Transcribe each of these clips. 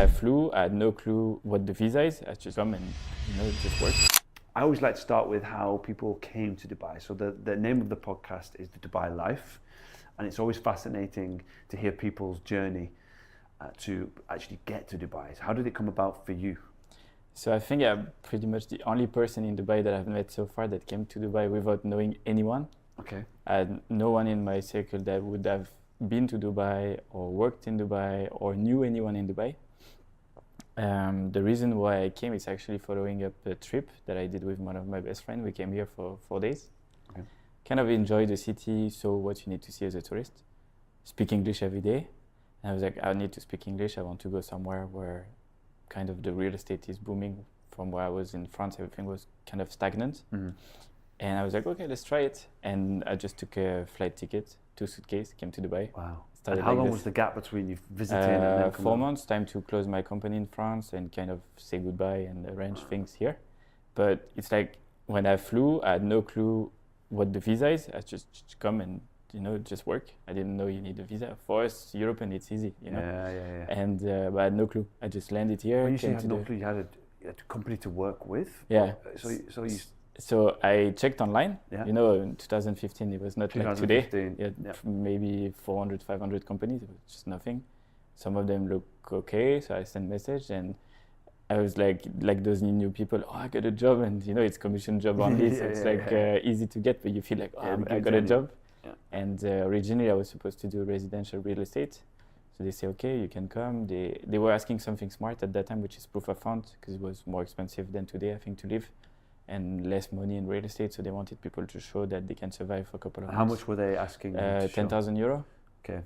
I flew, I had no clue what the visa is. I just come and it just worked. I always like to start with how people came to Dubai. So the name of the podcast is The Dubai Life, and it's always fascinating to hear people's journey to actually get to Dubai. So how did it come about for you? So I think I'm pretty much the only person in Dubai that I've met so far that came to Dubai without knowing anyone. Okay. I had no one in my circle that would have been to Dubai or worked in Dubai or knew anyone in Dubai. The reason why I came is actually following up a trip that I did with one of my best friends. We came here for 4 days. Okay. Kind of enjoy the city, saw what you need to see as a tourist. Speak English every day. And I was like, I need to speak English. I want to go somewhere where kind of the real estate is booming. From where I was in France, everything was kind of stagnant. Mm-hmm. And I was like, okay, let's try it. And I just took a flight ticket, 2 suitcases, came to Dubai. Wow. Started And how like long this. was the gap between you visiting and then coming 4 out? months, time to close my company in France and kind of say goodbye and arrange things here. But it's like when I flew, I had no clue what the visa is. I just come and just work. I didn't know you need a visa. For us, European, it's easy, Yeah. And but I had no clue. I just landed here. When you say you came had to no clue, you had a company to work with? Yeah. So you So I checked online. Yeah. In 2015, it was not like today. 2015, Yeah. Maybe 400, 500 companies. It was just nothing. Some of them look okay, so I sent message and I was like those new people. Oh, I got a job, and it's commission job only, so it's easy to get, but you feel like, I got a job. Yeah. And originally I was supposed to do residential real estate. So they say, okay, you can come. They were asking something smart at that time, which is proof of fund, because it was more expensive than today, I think, to live, and less money in real estate. So they wanted people to show that they can survive for a couple of months. How much were they asking? 10,000 euro. Okay.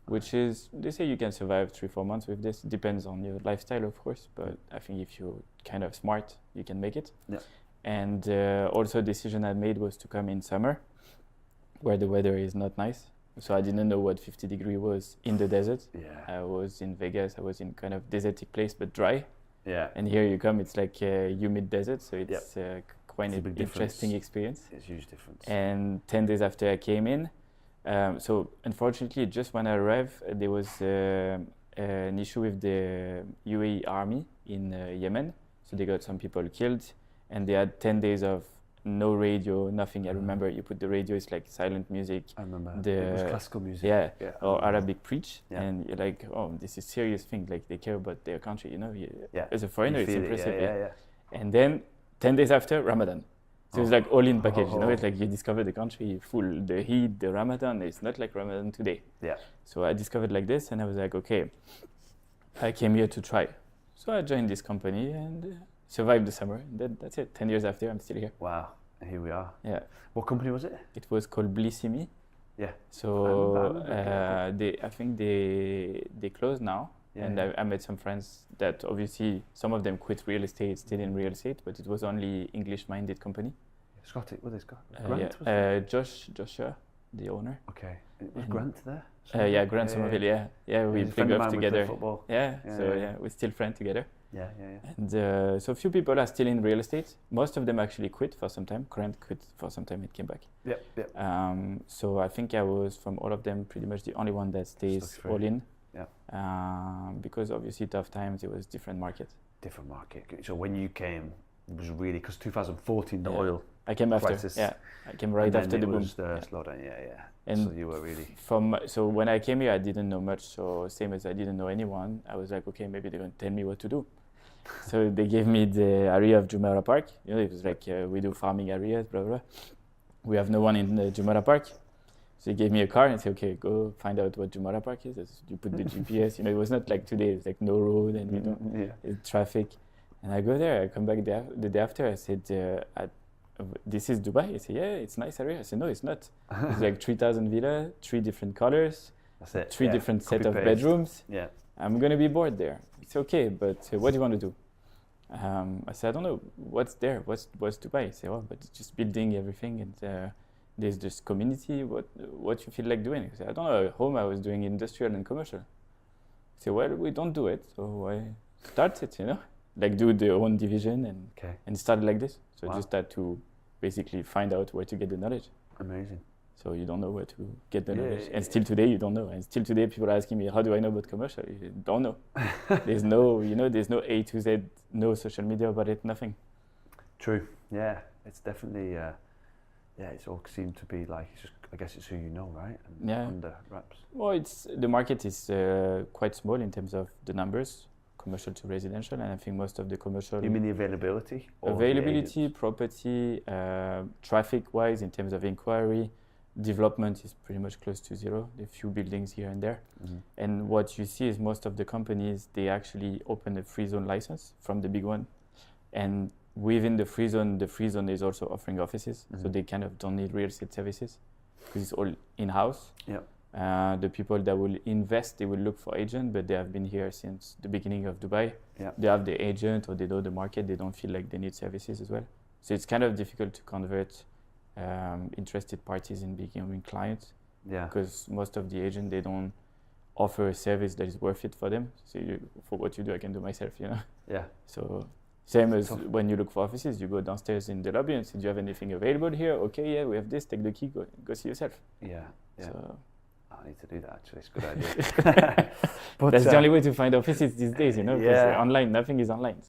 Which is, they say you can survive 3-4 months with this. It depends on your lifestyle, of course, but I think if you're kind of smart, you can make it. Yeah. And also, decision I made was to come in summer, where the weather is not nice. So I didn't know what 50 degree was in the desert. Yeah. I was in Vegas. I was in kind of desertic place, but dry. Yeah. And here you come, it's like a humid desert, so it's quite It's a an big interesting difference. experience. It's a huge difference. And 10 days after I came in, so unfortunately, just when I arrived, there was an issue with the UAE army in Yemen. So they got some people killed, and they had 10 days of no radio, nothing. I remember you put the radio, it's like silent music. I remember. The- It was classical music. Yeah, Yeah. or Arabic preach, Yeah. and you're like, oh, this is serious thing. Like they care about their country, Yeah. As a foreigner, You it's feel it, impressive. Yeah. And then 10 days after, Ramadan. So it's like all in package, It's Oh. like you discover the country full, the heat, the Ramadan. It's not like Ramadan today. Yeah. So I discovered like this, and I was like, okay, I came here to try. So I joined this company and survived the summer. And then that's it. 10 years after, I'm still here. Wow. And here we are. Yeah. What company was it? It was called Blissimi. Yeah. So I remember. I think they closed now. Yeah, And yeah. I met some friends that obviously some of them quit real estate, stayed in real estate, but it was only English-minded company. Scottish. What is Grant? Yeah. Joshua, the owner. Okay. Was And- Grant there? Yeah, Grant Somerville. Yeah. We He's a play friend of golf mine with together. football. Yeah. Yeah, So yeah. we're still friends together. Yeah. And so a few people are still in real estate. Most of them actually quit for some time. Grant quit for some time. It came back. Yep. So I think I was, from all of them, pretty much the only one that stays Stuck through. all in. Yeah. Because obviously tough times, it was different market. Different market. So when you came, it was really, because 2014, the Yeah. oil I came after. crisis. Yeah, I came right and then after the it boom. was the slowdown. Yeah. And so you were really. So when I came here, I didn't know much. So same as I didn't know anyone, I was like, okay, maybe they're gonna tell me what to do. So they gave me the area of Jumeirah Park. It was like we do farming areas, blah blah. We have no one in the Jumeirah Park. So he gave me a car and said, okay, go find out what Jumeirah Park is. You put the GPS. It was not like today. It's like no road and we don't traffic. And I go there. I come back the day after. I said, this is Dubai. He said, yeah, it's a nice area. I said, no, it's not. It's like 3,000 villas, 3 different colors, That's it. 3 different set of Copy-paste. bedrooms. Yeah. I'm going to be bored there. It's okay, but what do you want to do? I said, I don't know. What's there? What's Dubai? He said, oh, but it's just building everything. And there's this community. What you feel like doing? I said, I don't know. At home, I was doing industrial and commercial. He said, well, we don't do it. So why start it, Like do their own division and Okay. and started like this. So Wow. just had to basically find out where to get the knowledge. Amazing. So you don't know where to get the Yeah, knowledge. yeah, And still today, you don't know. And still today, people are asking me, how do I know about commercial? You don't know. There's no, there's no A to Z, no social media about it, nothing. True. Yeah, it's definitely. It's all seemed to be like, it's just, I guess it's who you know, right? And Yeah. under wraps. Well, the market is quite small in terms of the numbers, commercial to residential, and I think most of the commercial. You mean the availability? Availability, property, traffic-wise, in terms of inquiry, development is pretty much close to zero. There are few buildings here and there. Mm-hmm. And what you see is most of the companies, they actually open a free zone license from the big one. And within the free zone is also offering offices. Mm-hmm. So they kind of don't need real estate services because it's all in-house. Yeah. The people that will invest, they will look for agent, but they have been here since the beginning of Dubai. Yeah. They have the agent or they know the market. They don't feel like they need services as well. So it's kind of difficult to convert interested parties in becoming clients. Yeah. Because most of the agents, they don't offer a service that is worth it for them. So for what you do, I can do myself, Yeah. So same as when you look for offices, you go downstairs in the lobby and say, do you have anything available here? Okay, yeah, we have this. Take the key, go see yourself. Yeah. Yeah. So, I need to do that actually. It's a good idea. But that's the only way to find offices these days, because Yeah. online, nothing is online.